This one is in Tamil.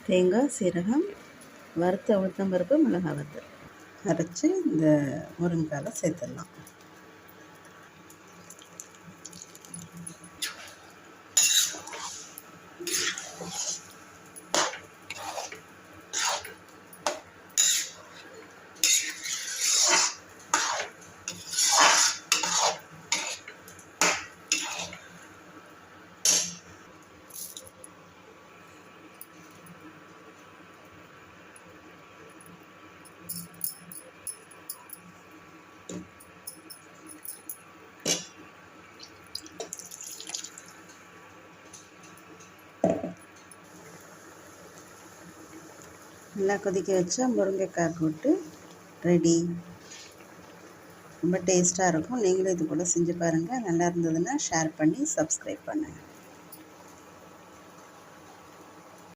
தேங்காய், சீரகம், வறுத்த உளுத்தம்பருப்பு, மிளகாய் வத்தல் அரைச்சி இந்த முருங்கைக்காயில் சேர்த்துடலாம். நல்லா கொதிக்க வச்சா முருங்கைக்காய் கூட்டு ரெடி. ரொம்ப டேஸ்ட்டாக இருக்கும். நீங்களும் இது போல் செஞ்சு பாருங்கள். நல்லா இருந்ததுன்னா ஷேர் பண்ணி சப்ஸ்கிரைப் பண்ணுங்கள்.